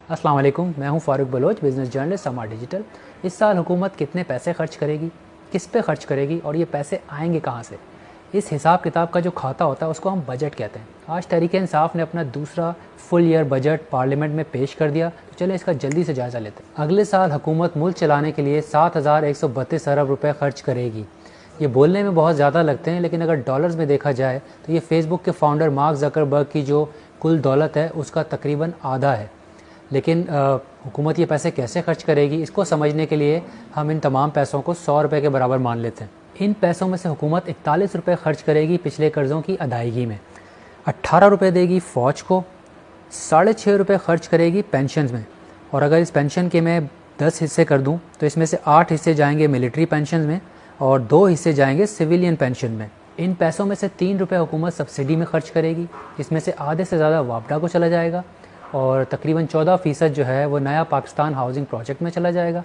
अस्सलाम वालेकुम, मैं हूं फ़ारूक बलोच, बिज़नेस जर्नलिस्ट समा डिजिटल। इस साल हुकूमत कितने पैसे खर्च करेगी, किस पे खर्च करेगी और ये पैसे आएंगे कहां से? इस हिसाब किताब का जो खाता होता है उसको हम बजट कहते हैं। आज तहरीक इंसाफ ने अपना दूसरा फुल ईयर बजट पार्लियामेंट में पेश कर दिया, तो चले इसका जल्दी से जायज़ा लेते हैं। अगले साल हुकूमत मुल्क चलाने के लिए 7,132 अरब रुपये खर्च करेगी। ये बोलने में बहुत ज़्यादा लगते हैं, लेकिन अगर डॉलर्स में देखा जाए तो ये फेसबुक के फाउंडर मार्क ज़करबर्ग की जो कुल दौलत है उसका तकरीबन आधा है। लेकिन हुकूमत ये पैसे कैसे खर्च करेगी, इसको समझने के लिए हम इन तमाम पैसों को 100 रुपये के बराबर मान लेते हैं। इन पैसों में से हुकूमत 41 रुपये खर्च करेगी पिछले कर्ज़ों की अदायगी में, 18 रुपये देगी फ़ौज को, 6.5 रुपये खर्च करेगी पेंशन में। और अगर इस पेंशन के मैं 10 हिस्से कर दूं तो इसमें से 8 हिस्से जाएंगे मिलिट्री पेंशन में और 2 हिस्से जाएंगे सिविलियन पेंशन में। इन पैसों में से 3 रुपये हुकूमत सब्सिडी में खर्च करेगी, इसमें से आधे से ज़्यादा वापडा को चला जाएगा और तकरीबन 14% जो है वो नया पाकिस्तान हाउसिंग प्रोजेक्ट में चला जाएगा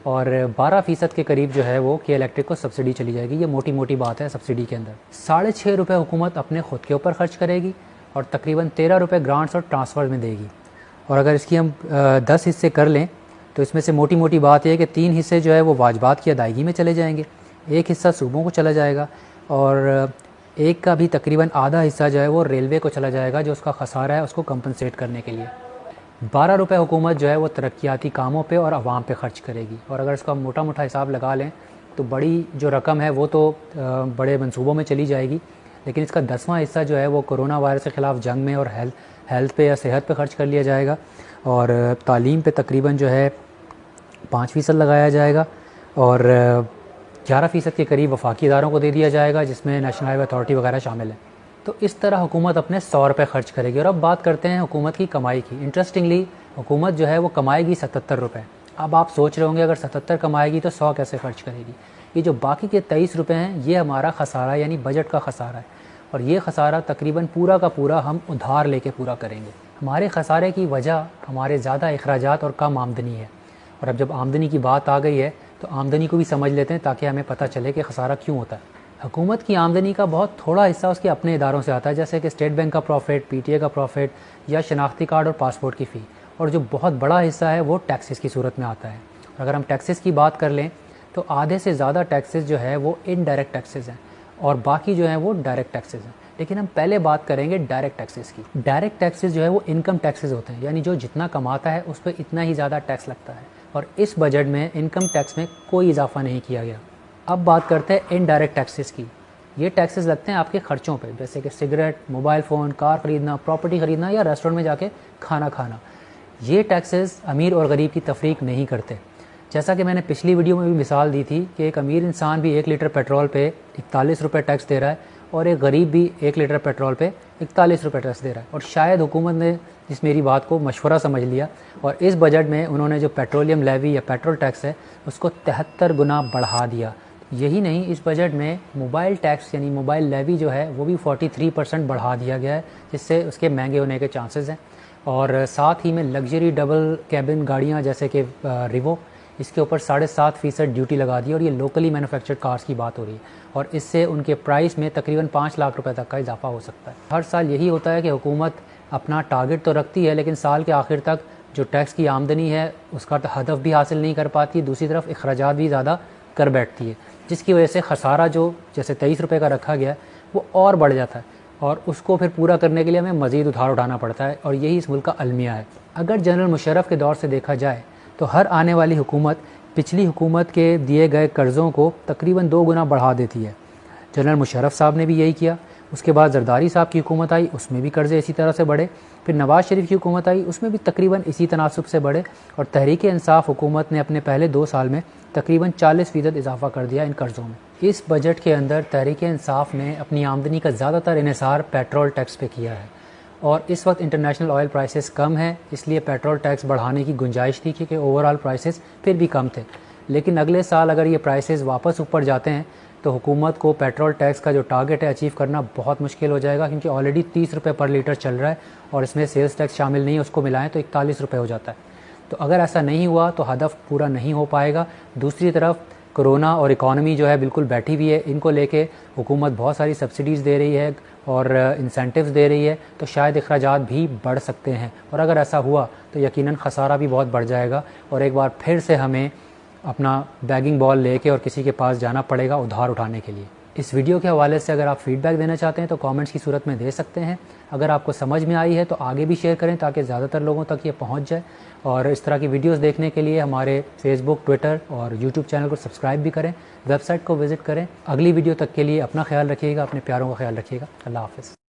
और 12% के करीब जो है वो के इलेक्ट्रिक को सब्सिडी चली जाएगी। ये मोटी मोटी बात है सब्सिडी के अंदर। 6.5 रुपये हुकूमत अपने खुद के ऊपर खर्च करेगी और तकरीबन 13 रुपये ग्रांट्स और ट्रांसफ़र में देगी। और अगर इसकी हम 10 हिस्से कर लें तो इसमें से मोटी मोटी बात यह है कि 3 हिस्से जो है वो वाजबात की अदायगी में चले जाएंगे, 1 हिस्सा सूबों को चला जाएगा और एक का भी तकरीबन आधा हिस्सा जो है वो रेलवे को चला जाएगा, जो उसका खसारा है उसको कंपनसेट करने के लिए। 12 रुपये हुकूमत जो है वो तरक्याती कामों पे और आवाम पे खर्च करेगी। और अगर इसका मोटा मोटा हिसाब लगा लें तो बड़ी जो रकम है वो तो बड़े मंसूबों में चली जाएगी, लेकिन इसका 10वां हिस्सा जो है वो कोरोना वायरस के ख़िलाफ़ जंग में और हेल्थ पे या सेहत पे खर्च कर लिया जाएगा और तालीम पे तकरीबन जो है 5% लगाया जाएगा और 11% के करीब वफाकी इदारों को दे दिया जाएगा, जिसमें नेशनल हाईवे अथॉरिटी वगैरह शामिल है। तो इस तरह हुकूमत अपने 100 रुपये खर्च करेगी। और अब बात करते हैं हुकूमत की कमाई की। इंटरेस्टिंगली हुकूमत जो है वो कमाएगी 77 रुपये। अब आप सोच रहे होंगे अगर 77 कमाएगी तो 100 कैसे खर्च करेगी। ये जो बाकी के 23 रुपये हैं ये हमारा खसारा यानी बजट का खसारा है और ये खसारा तकरीबन पूरा का पूरा हम उधार लेके पूरा करेंगे। हमारे खसारे की वजह हमारे ज़्यादा अखराजात और कम आमदनी है। और अब जब आमदनी की बात आ गई है तो आमदनी को भी समझ लेते हैं ताकि हमें पता चले कि खसारा क्यों होता है। हुकूमत की आमदनी का बहुत थोड़ा हिस्सा उसके अपने इदारों से आता है, जैसे कि स्टेट बैंक का प्रॉफिट, पीटीए का प्रॉफिट या शनाख्ती कार्ड और पासपोर्ट की फ़ी। और जो बहुत बड़ा हिस्सा है वो टैक्सेस की सूरत में आता है। अगर हम टैक्सेस की बात कर लें तो आधे से ज़्यादा टैक्सेस जो है वो इनडायरेक्ट टैक्सेस हैं और बाकी जो हैं वो डायरेक्ट टैक्सेस हैं। लेकिन हम पहले बात करेंगे डायरेक्ट टैक्सेस की। डायरेक्ट टैक्सेस जो है वो इनकम टैक्सेस होते हैं, यानी जो जितना कमाता है उस पर इतना ही ज़्यादा टैक्स लगता है और इस बजट में इनकम टैक्स में कोई इजाफा नहीं किया गया। अब बात करते हैं इनडायरेक्ट टैक्सेस की। ये टैक्सेस लगते हैं आपके खर्चों पे, जैसे कि सिगरेट, मोबाइल फ़ोन, कार ख़रीदना, प्रॉपर्टी ख़रीदना या रेस्टोरेंट में जाके खाना खाना। ये टैक्सेस अमीर और गरीब की तफरीक नहीं करते। जैसा कि मैंने पिछली वीडियो में भी मिसाल दी थी कि एक अमीर इंसान भी 1 लीटर पेट्रोल पे 41 रुपये टैक्स दे रहा है और एक गरीब भी 1 लीटर पेट्रोल पे 41 रुपये टैक्स दे रहा है। और शायद हुकूमत ने इस मेरी बात को मशवरा समझ लिया और इस बजट में उन्होंने जो पेट्रोलियम लेवी या पेट्रोल टैक्स है उसको 73 गुना बढ़ा दिया। यही नहीं, इस बजट में मोबाइल टैक्स यानी मोबाइल लेवी जो है वो भी 43% बढ़ा दिया गया है, जिससे उसके महंगे होने के चांसेस हैं। और साथ ही में लग्जरी डबल कैबिन गाड़ियाँ जैसे कि रिवो, इसके ऊपर 7.5% ड्यूटी लगा दी और ये लोकली मैन्युफैक्चर्ड कार्स की बात हो रही है और इससे उनके प्राइस में तकरीबन 5 लाख रुपए तक का इजाफा हो सकता है। हर साल यही होता है कि हुकूमत अपना टारगेट तो रखती है लेकिन साल के आखिर तक जो टैक्स की आमदनी है उसका हदफ भी हासिल नहीं कर पाती, दूसरी तरफ अखराजात भी ज़्यादा कर बैठती है, जिसकी वजह से खसारा जो जैसे 23 रुपये का रखा गया वो और बढ़ जाता है और उसको फिर पूरा करने के लिए हमें मज़ीद उधार उठाना पड़ता है और यही इस मुल्क का अलमिया है। अगर जनरल मुशर्रफ के दौर से देखा जाए तो हर आने वाली हुकूमत पिछली हुकूमत के दिए गए कर्ज़ों को तकरीबन 2 गुना बढ़ा देती है। जनरल मुशर्रफ साहब ने भी यही किया। उसके बाद जरदारी साहब की हुकूमत आई, उसमें भी कर्ज़े इसी तरह से बढ़े। फिर नवाज़ शरीफ की हुकूमत आई, उसमें भी तकरीबन इसी तनासब से बढ़े और तहरीक इंसाफ हुकूमत ने अपने पहले 2 साल में तकरीबन 40% इजाफा कर दिया इन कर्ज़ों में। इस बजट के अंदर तहरीक इंसाफ ने अपनी आमदनी का ज़्यादातर इन्हिसार पेट्रोल टैक्स पे किया है और इस वक्त इंटरनेशनल ऑयल प्राइसेस कम है, इसलिए पेट्रोल टैक्स बढ़ाने की गुंजाइश थी क्योंकि ओवरऑल प्राइसेस फिर भी कम थे। लेकिन अगले साल अगर ये प्राइसेस वापस ऊपर जाते हैं तो हुकूमत को पेट्रोल टैक्स का जो टारगेट है अचीव करना बहुत मुश्किल हो जाएगा, क्योंकि ऑलरेडी 30 रुपये पर लीटर चल रहा है और इसमें सेल्स टैक्स शामिल नहीं है, उसको मिलाएं तो 41 रुपये हो जाता है। तो अगर ऐसा नहीं हुआ तो हदफ पूरा नहीं हो पाएगा। दूसरी तरफ कोरोना और इकॉनमी जो है बिल्कुल बैठी हुई है, इनको लेके हुकूमत बहुत सारी सब्सिडीज़ दे रही है, और इंसेंटिव्स दे रही है तो शायद अखराजात भी बढ़ सकते हैं, और अगर ऐसा हुआ तो यकीनन ख़सारा भी बहुत बढ़ जाएगा और एक बार फिर से हमें अपना बैगिंग बॉल लेके और किसी के पास जाना पड़ेगा उधार उठाने के लिए। इस वीडियो के हवाले से अगर आप फीडबैक देना चाहते हैं तो कमेंट्स की सूरत में दे सकते हैं। अगर आपको समझ में आई है तो आगे भी शेयर करें ताकि ज़्यादातर लोगों तक ये पहुंच जाए। और इस तरह की वीडियोस देखने के लिए हमारे फेसबुक, ट्विटर और यूट्यूब चैनल को सब्सक्राइब भी करें, वेबसाइट को विज़िट करें। अगली वीडियो तक के लिए अपना ख्याल रखिएगा, अपने प्यारों का ख्याल रखिएगा। अल्लाह हाफ़िज़।